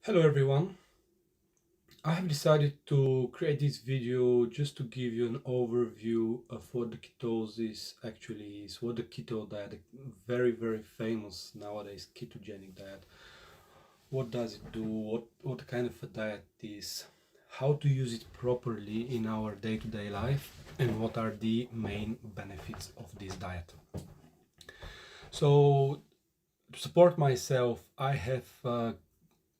Hello everyone. I have decided to create this video just to give you an overview of what the ketosis actually is, what the keto diet, the very famous nowadays ketogenic diet, what does it do, what kind of a diet it is, how to use it properly in our day-to-day life, and what are the main benefits of this diet. So to support myself, I have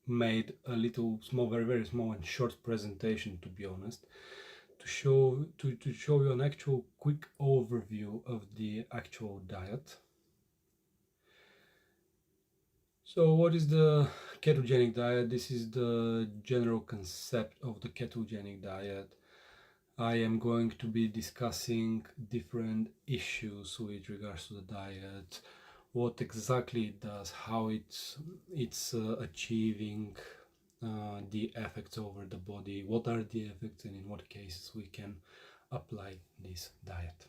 made a little small, very small and short presentation, to be honest, to show you an actual quick overview of the actual diet. So what is the ketogenic diet? This is the general concept of the ketogenic diet. I am going to be discussing different issues with regards to the diet, what exactly it does, how it's achieving the effects over the body, what are the effects, and in what cases we can apply this diet.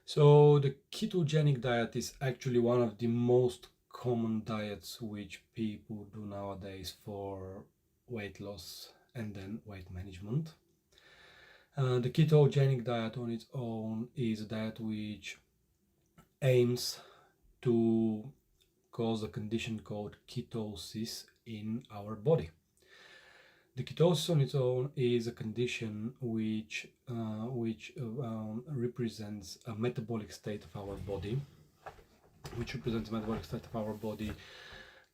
So the ketogenic diet is actually one of the most common diets which people do nowadays for weight loss and then weight management. The ketogenic diet on its own is a diet which aims to cause a condition called ketosis in our body. The ketosis on its own is a condition which represents a metabolic state of our body,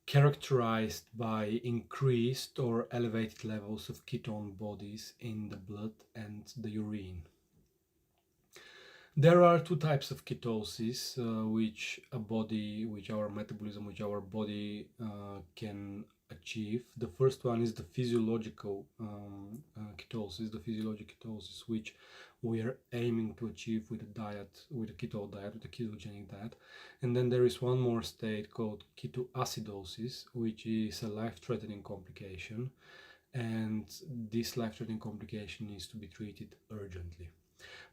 characterized by increased or elevated levels of ketone bodies in the blood and the urine. There are two types of ketosis which our metabolism, which our body can achieve. The first one is the physiological ketosis, which we are aiming to achieve with the diet, with the keto diet, with the ketogenic diet. And then there is one more state called ketoacidosis, which is a life-threatening complication, and this life-threatening complication needs to be treated urgently.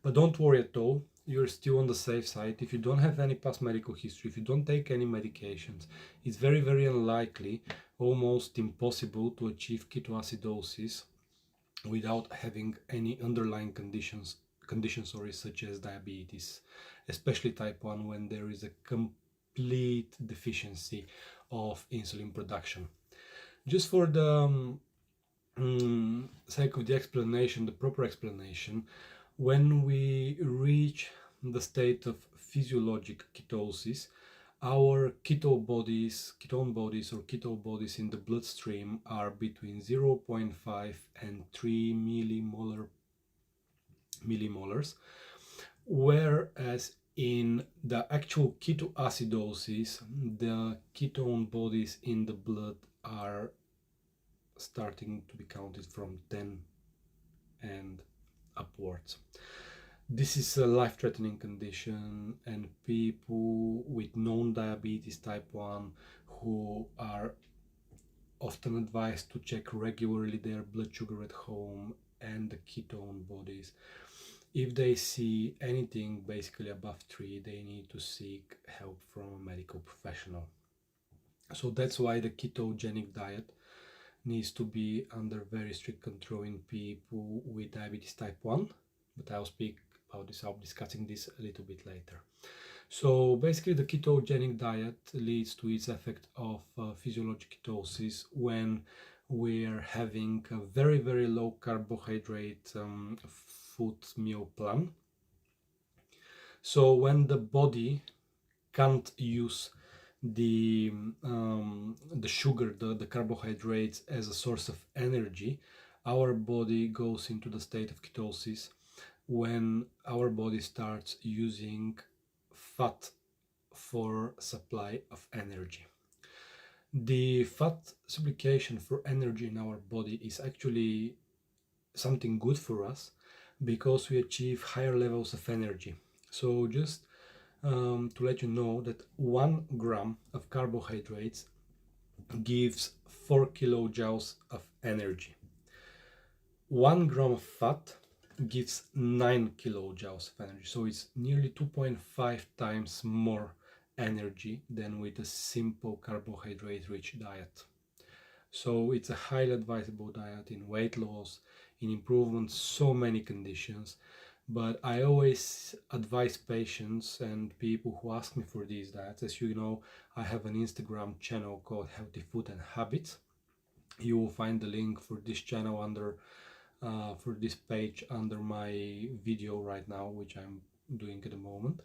But don't worry at all, you're still on the safe side. If you don't have any past medical history, if you don't take any medications, it's very unlikely, almost impossible, to achieve ketoacidosis without having any underlying conditions such as diabetes, especially type 1, when there is a complete deficiency of insulin production. Just for the sake of the explanation, the proper explanation, when we reach the state of physiologic ketosis, our ketone bodies or keto bodies in the bloodstream are between 0.5 and 3 millimolars, whereas in the actual ketoacidosis, the ketone bodies in the blood are starting to be counted from 10 and upwards. This is a life-threatening condition, and people with known diabetes type 1 who are often advised to check regularly their blood sugar at home and the ketone bodies. If they see anything basically above 3, they need to seek help from a medical professional. So that's why the ketogenic diet needs to be under very strict control in people with diabetes type 1, but I'll speak about this, I'll be discussing this a little bit later. So basically the ketogenic diet leads to its effect of physiologic ketosis when we're having a very low carbohydrate food meal plan. So when the body can't use the sugar, the carbohydrates, as a source of energy, our body goes into the state of ketosis when our body starts using fat for supply of energy. The fat supplication for energy in our body is actually something good for us because we achieve higher levels of energy. So just to let you know that 1 gram of carbohydrates gives 4 kilojoules of energy. 1 gram of fat gives 9 kilojoules of energy. So it's nearly 2.5 times more energy than with a simple carbohydrate-rich diet. So it's a highly advisable diet in weight loss, in improvement, so many conditions. But I always advise patients and people who ask me for these diets. As you know, I have an Instagram channel called Healthy Food and Habits. You will find the link for this channel for this page under my video right now, which I'm doing at the moment.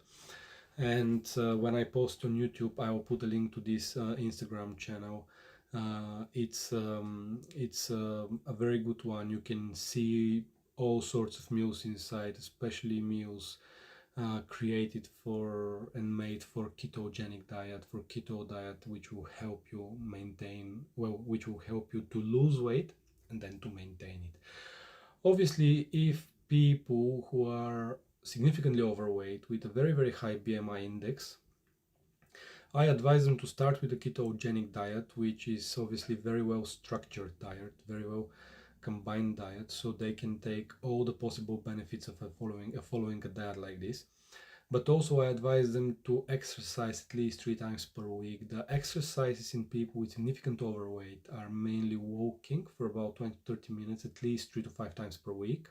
And when I post on YouTube, I will put a link to this Instagram channel. It's a very good one. You can see all sorts of meals inside, especially meals created for and made for ketogenic diet, for keto diet, which will help you maintain, well, which will help you to lose weight and then to maintain it. Obviously, if people who are significantly overweight with a very, very high BMI index, I advise them to start with a ketogenic diet, which is obviously very well structured diet, very well combined diet, so they can take all the possible benefits of following a diet like this. But also I advise them to exercise at least 3 times per week. The exercises in people with significant overweight are mainly walking for about 20-30 minutes, at least 3 to 5 times per week.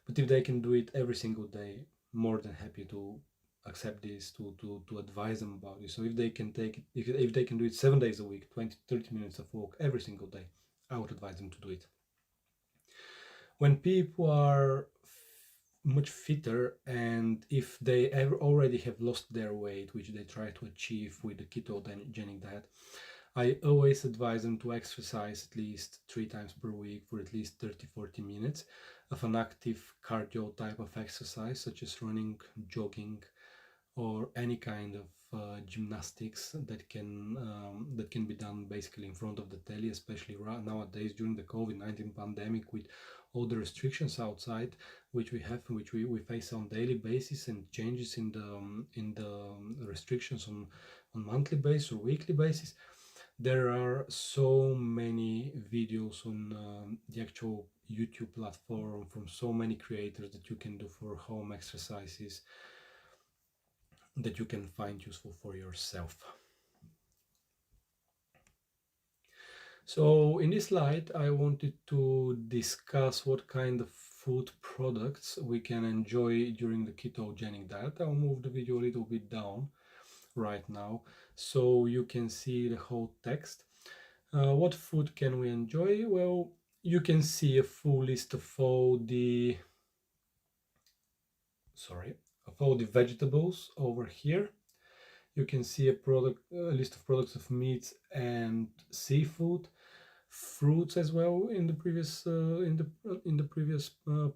But if they can do it every single day, more than happy to accept this, to advise them about this. So if they can take it, if they can do it 7 days a week, 20-30 minutes of walk every single day, I would advise them to do it. When people are much fitter, and if they already have lost their weight, which they try to achieve with the ketogenic diet, I always advise them to exercise at least 3 times per week for at least 30-40 minutes of an active cardio type of exercise, such as running, jogging, or any kind of gymnastics that can be done basically in front of the telly, especially nowadays during the COVID-19 pandemic, with all the restrictions outside which we face on daily basis, and changes in the restrictions on monthly basis or weekly basis. There are so many videos on the actual YouTube platform from so many creators that you can do for home exercises that you can find useful for yourself. So in this slide, I wanted to discuss what kind of food products we can enjoy during the ketogenic diet. I'll move the video a little bit down right now so you can see the whole text. What food can we enjoy? Well, you can see a full list of all the vegetables over here. You can see a list of products of meats and seafood, fruits as well in the previous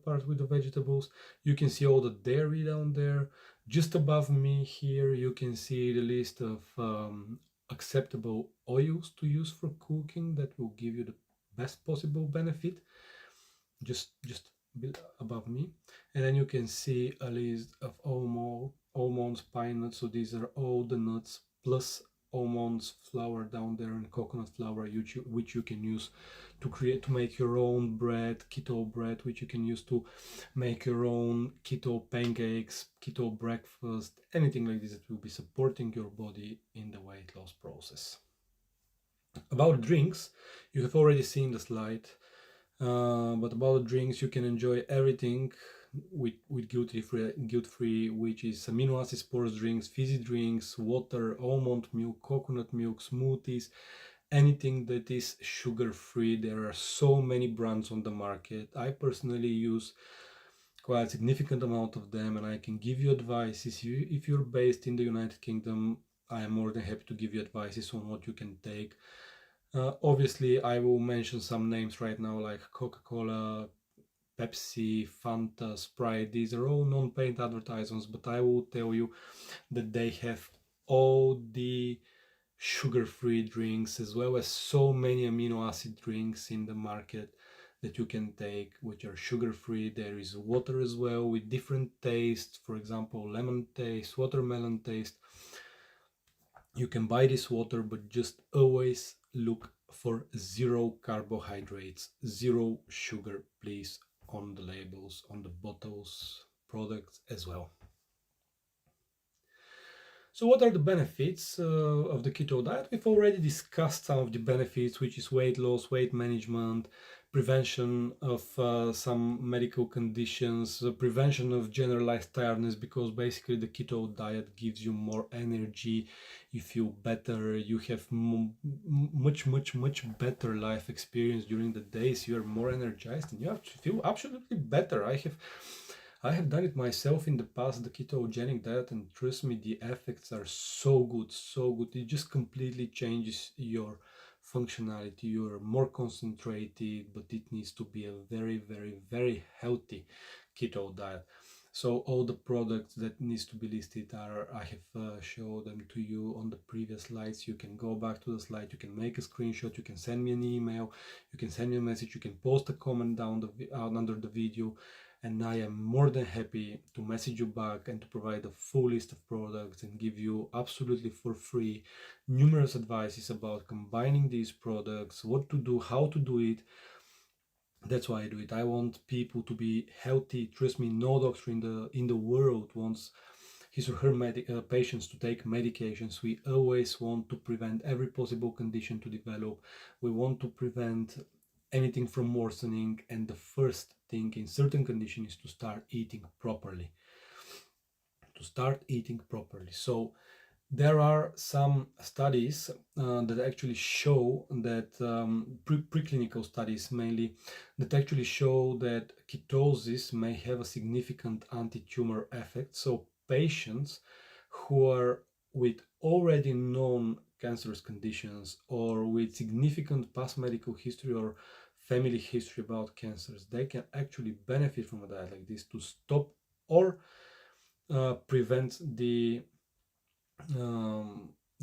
part with the vegetables. You can see all the dairy down there. Just above me here, you can see the list of acceptable oils to use for cooking that will give you the best possible benefit. Just above me, and then you can see a list of almonds, pine nuts. So these are all the nuts plus almonds flour down there, and coconut flour, which you can use to make your own bread, keto bread, which you can use to make your own keto pancakes, keto breakfast, anything like this that will be supporting your body in the weight loss process. About drinks, you have already seen the slide. But about drinks, you can enjoy everything with guilt-free, which is amino acid sports drinks, fizzy drinks, water, almond milk, coconut milk, smoothies, anything that is sugar-free. There are so many brands on the market. I personally use quite a significant amount of them, and I can give you advices. If you're based in the United Kingdom, I am more than happy to give you advices on what you can take. Obviously, I will mention some names right now, like Coca-Cola, Pepsi, Fanta, Sprite. These are all non-paid advertisements, but I will tell you that they have all the sugar-free drinks, as well as so many amino acid drinks in the market that you can take, which are sugar-free. There is water as well with different tastes, for example, lemon taste, watermelon taste. You can buy this water, but just always look for 0 carbohydrates, 0 sugar, please, on the labels, on the bottles, products as well. So what are the benefits of the keto diet? We've already discussed some of the benefits, which is weight loss, weight management, prevention of some medical conditions, prevention of generalized tiredness, because basically the keto diet gives you more energy, you feel better, you have much better life experience during the days, you are more energized and you feel absolutely better. I have done it myself in the past, the ketogenic diet, and trust me, the effects are so good, so good. It just completely changes your functionality. You're more concentrated, but it needs to be a very healthy keto diet. So all the products that needs to be listed are, I have showed them to you on the previous slides. You can go back to the slide, you can make a screenshot, you can send me an email, you can send me a message, you can post a comment down under the video, and I am more than happy to message you back and to provide a full list of products and give you absolutely for free numerous advices about combining these products, what to do, how to do it. That's why I do it. I want people to be healthy. Trust me, no doctor in the world wants his or her patients to take medications. We always want to prevent every possible condition to develop. We want to prevent anything from worsening, and the first thing in certain conditions is to start eating properly. So there are some studies that actually show that preclinical studies mainly that actually show that ketosis may have a significant anti-tumor effect. So patients who are with already known cancerous conditions or with significant past medical history or family history about cancers, they can actually benefit from a diet like this to stop or prevent the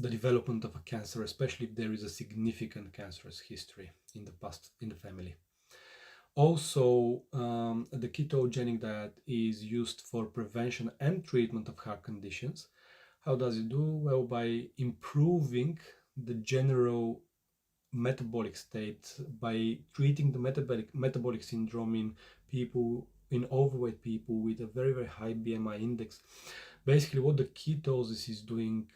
development of a cancer, especially if there is a significant cancerous history in the past in the family. Also, the ketogenic diet is used for prevention and treatment of heart conditions. How does it do? Well, by improving the general metabolic state, by treating the metabolic syndrome in people, in overweight people with a very high BMI index. Basically, what the ketosis is doing,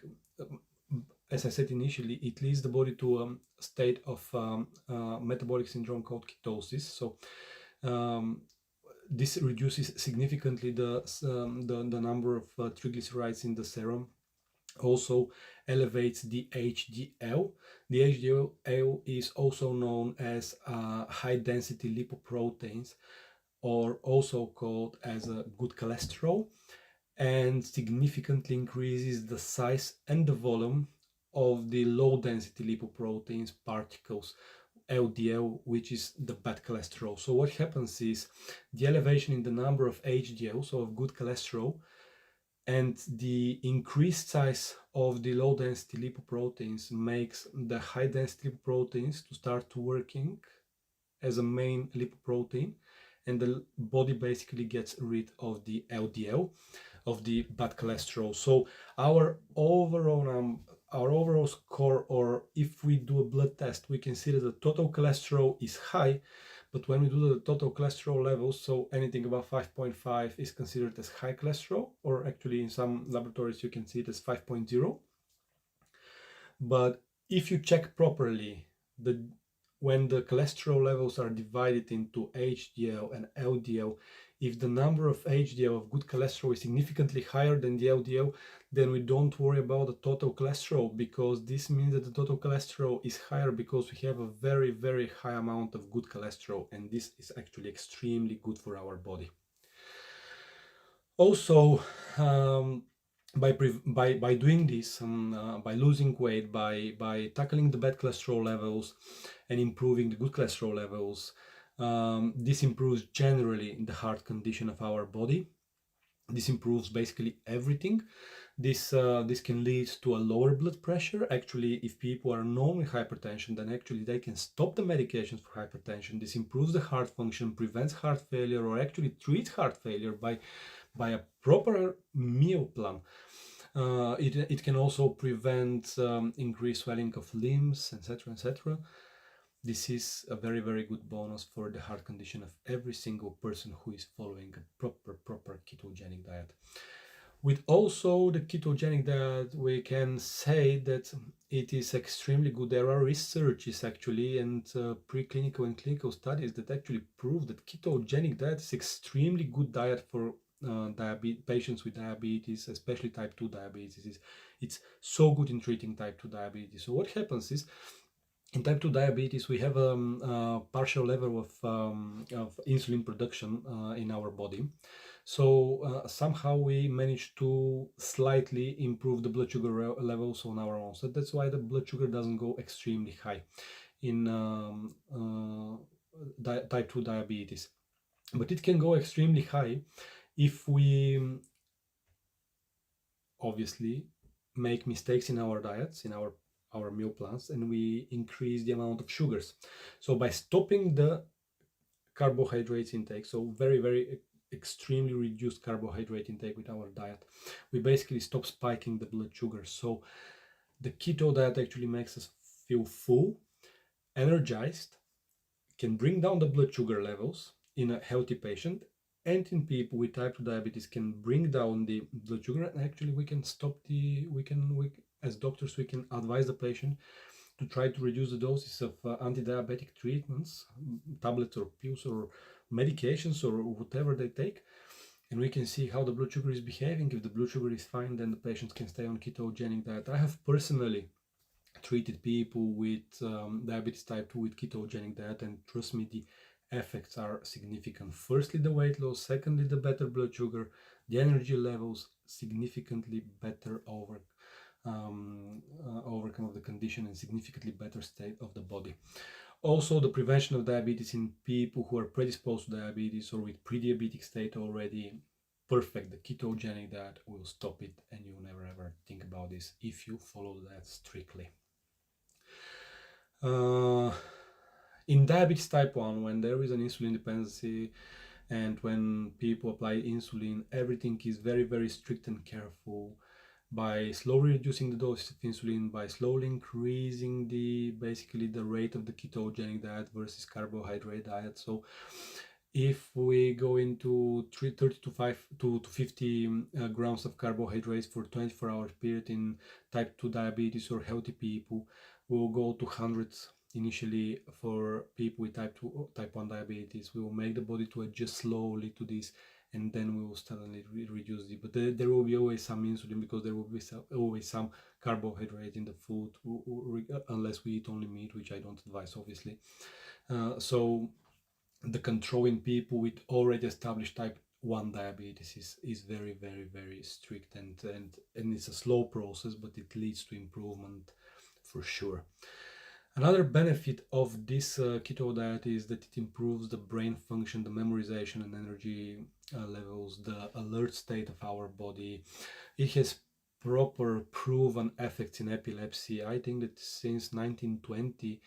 as I said initially, it leads the body to a state of metabolic syndrome called ketosis. So this reduces significantly the number of triglycerides in the serum. Also elevates the HDL. The HDL is also known as high density lipoproteins, or also called as a good cholesterol, and significantly increases the size and the volume of the low density lipoproteins particles, LDL, which is the bad cholesterol. So what happens is the elevation in the number of HDL, so of good cholesterol, and the increased size of the low density lipoproteins makes the high density lipoproteins to start working as a main lipoprotein, and the body basically gets rid of the LDL, of the bad cholesterol. So our overall score, or if we do a blood test, we can see that the total cholesterol is high, but when we do the total cholesterol levels, so anything above 5.5 is considered as high cholesterol, or actually in some laboratories you can see it as 5.0. But if you check properly, when the cholesterol levels are divided into HDL and LDL, if the number of HDL, of good cholesterol, is significantly higher than the LDL, then we don't worry about the total cholesterol, because this means that the total cholesterol is higher because we have a very high amount of good cholesterol, and this is actually extremely good for our body. Also, by doing this, by losing weight, by tackling the bad cholesterol levels and improving the good cholesterol levels, this improves generally the heart condition of our body. This improves basically everything. This can lead to a lower blood pressure. Actually, if people are known with hypertension, then actually they can stop the medications for hypertension. This improves the heart function, prevents heart failure, or actually treats heart failure by a proper meal plan. It can also prevent increased swelling of limbs, etc., etc. This is a very good bonus for the heart condition of every single person who is following a proper ketogenic diet. With also the ketogenic diet, we can say that it is extremely good. There are researches actually and preclinical and clinical studies that actually prove that ketogenic diet is extremely good diet for patients with diabetes, especially type 2 diabetes. It's so good in treating type 2 diabetes. So what happens is, in type 2 diabetes, we have a partial level of insulin production in our body. So somehow we manage to slightly improve the blood sugar levels on our own. So that's why the blood sugar doesn't go extremely high in type 2 diabetes. But it can go extremely high if we obviously make mistakes in our diets, in our meal plans, and we increase the amount of sugars. So by stopping the carbohydrates intake, so very extremely reduced carbohydrate intake with our diet, we basically stop spiking the blood sugar. So the keto diet actually makes us feel full, energized, can bring down the blood sugar levels in a healthy patient, and in people with type 2 diabetes can bring down the blood sugar. And actually we can as doctors, we can advise the patient to try to reduce the doses of anti-diabetic treatments, tablets or pills or medications or whatever they take, and we can see how the blood sugar is behaving. If the blood sugar is fine, then the patients can stay on ketogenic diet. I have personally treated people with diabetes type 2 with ketogenic diet, and trust me, the effects are significant. Firstly, the weight loss. Secondly, the better blood sugar, the energy levels significantly better overcome of the condition, and significantly better state of the body. Also, the prevention of diabetes in people who are predisposed to diabetes or with pre-diabetic state already, perfect. The ketogenic diet will stop it, and you'll never ever think about this if you follow that strictly. In diabetes type 1, when there is an insulin dependency and when people apply insulin, everything is very strict and careful. By slowly reducing the dose of insulin, by slowly increasing basically the rate of the ketogenic diet versus carbohydrate diet. So if we go into 30 to 50 grams of carbohydrates for 24-hour period in type 2 diabetes or healthy people, we'll go to hundreds initially. For people with type 1 diabetes, we will make the body to adjust slowly to this, and then we will suddenly reduce it. But there will be always some insulin, because there will be always some carbohydrate in the food, unless we eat only meat, which I don't advise, obviously. So the control in people with already established type 1 diabetes is very strict, and it's a slow process, but it leads to improvement for sure. Another benefit of this keto diet is that it improves the brain function, the memorization and energy levels, the alert state of our body. It has proper proven effects in epilepsy. I think that since 1920,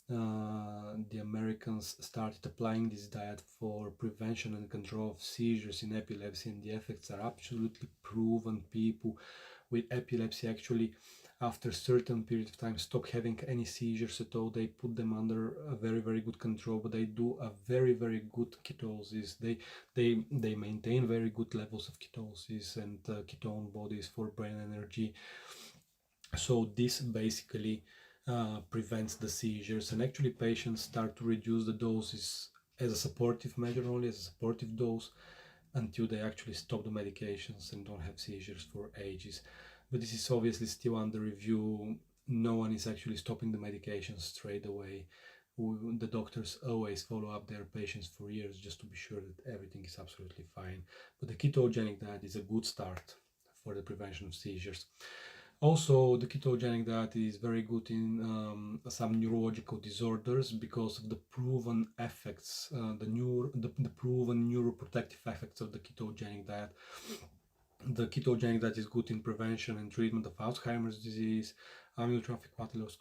the Americans started applying this diet for prevention and control of seizures in epilepsy, and the effects are absolutely proven. People with epilepsy actually, after a certain period of time, stop having any seizures at all. They put them under a very good control, but they do a very good ketosis. They maintain very good levels of ketosis and ketone bodies for brain energy. So this basically prevents the seizures, and actually patients start to reduce the doses as a supportive measure, only as a supportive dose, until they actually stop the medications and don't have seizures for ages. But this is obviously still under review. No one is actually stopping the medications straight away. The doctors always follow up their patients for years just to be sure that everything is absolutely fine. But the ketogenic diet is a good start for the prevention of seizures. Also, the ketogenic diet is very good in some neurological disorders because of the proven effects, the proven neuroprotective effects of the ketogenic diet. The ketogenic diet is good in prevention and treatment of Alzheimer's disease, amyotrophic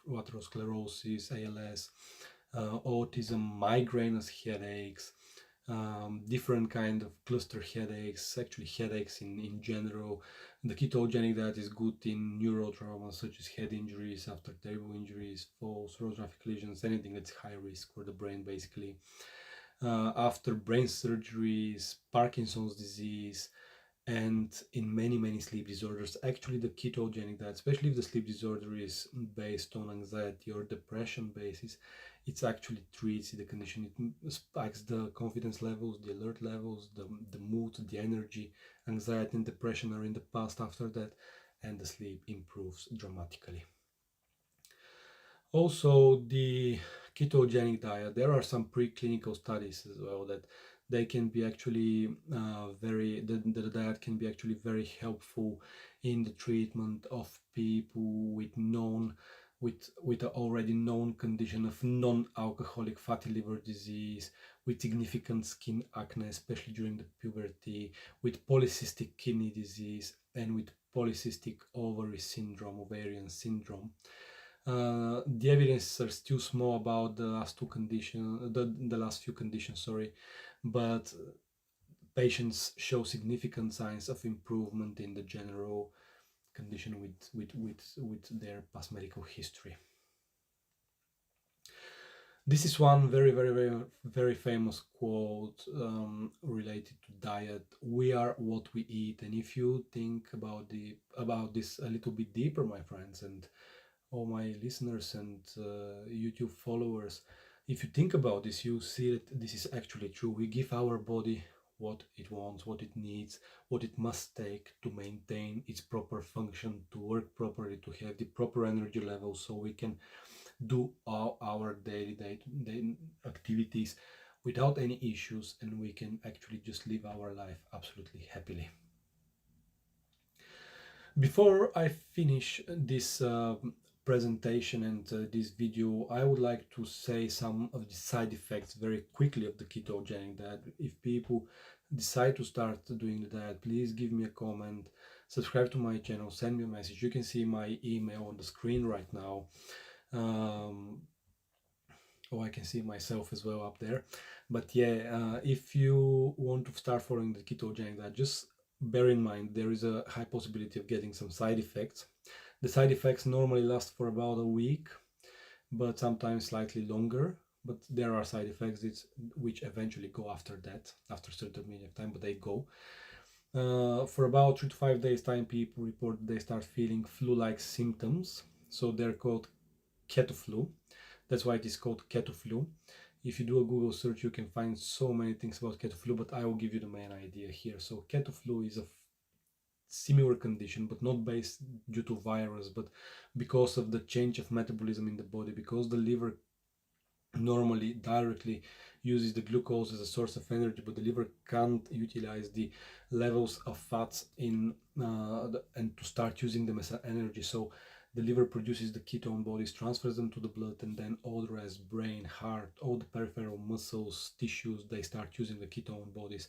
lateral sclerosis, ALS, autism, migraines, headaches, different kind of cluster headaches, actually headaches in general. The ketogenic diet is good in neurotrauma, such as head injuries, after table injuries, falls, road traffic lesions, anything that's high risk for the brain, basically. After brain surgeries, Parkinson's disease, and in many sleep disorders. Actually, the ketogenic diet, especially if the sleep disorder is based on anxiety or depression basis, it actually treats the condition. It spikes the confidence levels, the alert levels, the mood, the energy. Anxiety and depression are in the past after that, and the sleep improves dramatically. Also, the ketogenic diet, there are some preclinical studies as well that they can be actually the diet can be actually very helpful in the treatment of people with with an already known condition of non-alcoholic fatty liver disease, with significant skin acne, especially during the puberty, with polycystic kidney disease, and with polycystic ovary syndrome, ovarian syndrome. The evidence are still small about the last two conditions, the last few conditions, sorry, but patients show significant signs of improvement in the general condition with their past medical history. This is one very famous quote related to diet. We are what we eat. And if you think about this a little bit deeper, my friends, and all my listeners and YouTube followers, if you think about this, you see that this is actually true. We give our body what it wants, what it needs, what it must take to maintain its proper function, to work properly, to have the proper energy level, so we can do all our daily activities without any issues, and we can actually just live our life absolutely happily. Before I finish this presentation and this video, I would like to say some of the side effects very quickly of the ketogenic diet. If people decide to start doing the diet, please give me a comment, subscribe to my channel, send me a message. You can see my email on the screen right now. I can see myself as well up there. But yeah, if you want to start following the ketogenic diet, just bear in mind there is a high possibility of getting some side effects. The side effects normally last for about a week, but sometimes slightly longer. But there are side effects which eventually go after that, after a certain period of time, but they go. For about 3 to 5 days time, people report they start feeling flu-like symptoms. So they're called keto flu. That's why it is called keto flu. If you do a Google search, you can find so many things about keto flu, but I will give you the main idea here. So keto flu is a similar condition, but not based due to virus, but because of the change of metabolism in the body, because the liver normally directly uses the glucose as a source of energy, but the liver can't utilize the levels of fats in and to start using them as energy. So the liver produces the ketone bodies, transfers them to the blood, and then all the rest, brain, heart, all the peripheral muscles, tissues, they start using the ketone bodies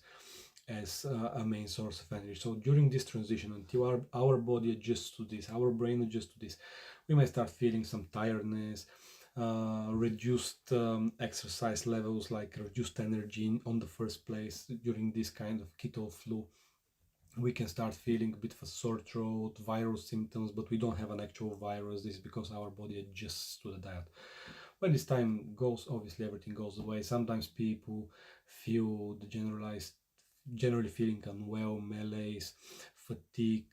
as a main source of energy. So during this transition, until our body adjusts to this, our brain adjusts to this, we may start feeling some tiredness, reduced exercise levels, like reduced energy on the first place during this kind of keto flu. We can start feeling a bit of a sore throat, viral symptoms, but we don't have an actual virus. This is because our body adjusts to the diet. When this time goes, obviously everything goes away. Sometimes people feel the generally feeling unwell, malaise, fatigue,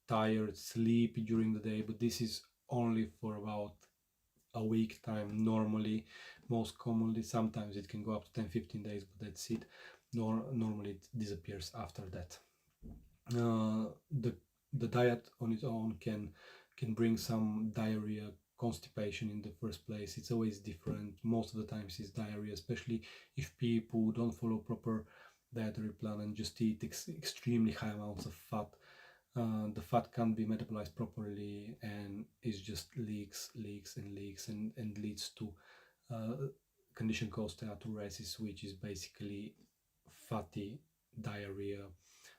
tired, sleepy during the day, but this is only for about a week time normally, most commonly. Sometimes it can go up to 10-15 days, but that's it. Normally it disappears after that. The diet on its own can bring some diarrhea, constipation in the first place. It's always different. Most of the times it's diarrhea, especially if people don't follow proper dietary plan and just eat extremely high amounts of fat. The fat can't be metabolized properly, and it just leaks and leads to condition called steatoresis, which is basically fatty diarrhea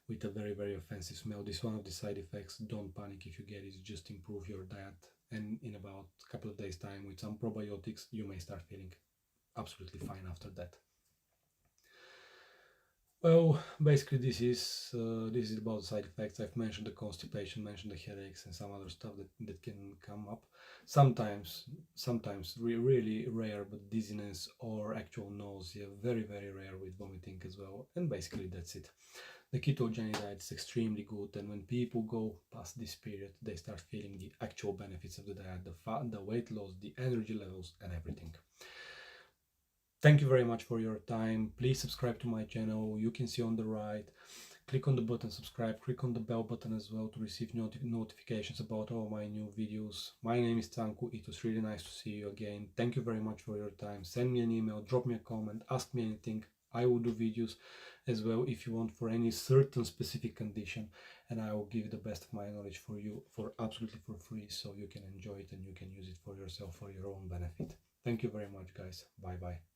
with a very offensive smell. This is one of the side effects. Don't panic if you get it. Just improve your diet, and in about a couple of days time with some probiotics, you may start feeling absolutely fine after that. Well, basically this is about the side effects. I've mentioned the constipation, mentioned the headaches, and some other stuff that can come up. Sometimes really rare, but dizziness or actual nausea, very rare, with vomiting as well. And basically that's it. the ketogenic diet is extremely good, and when people go past this period, they start feeling the actual benefits of the diet, the fat, the weight loss, the energy levels, and everything. Thank you very much for your time. Please subscribe to my channel. You can see on the right, click on the button subscribe, click on the bell button as well to receive notifications about all my new videos. My name is Tanku. It was really nice to see you again. Thank you very much for your time. Send me an email, drop me a comment, ask me anything. I will do videos as well if you want for any certain specific condition, and I will give the best of my knowledge for you for absolutely for free, so you can enjoy it and you can use it for yourself for your own benefit. Thank you very much, guys. Bye bye.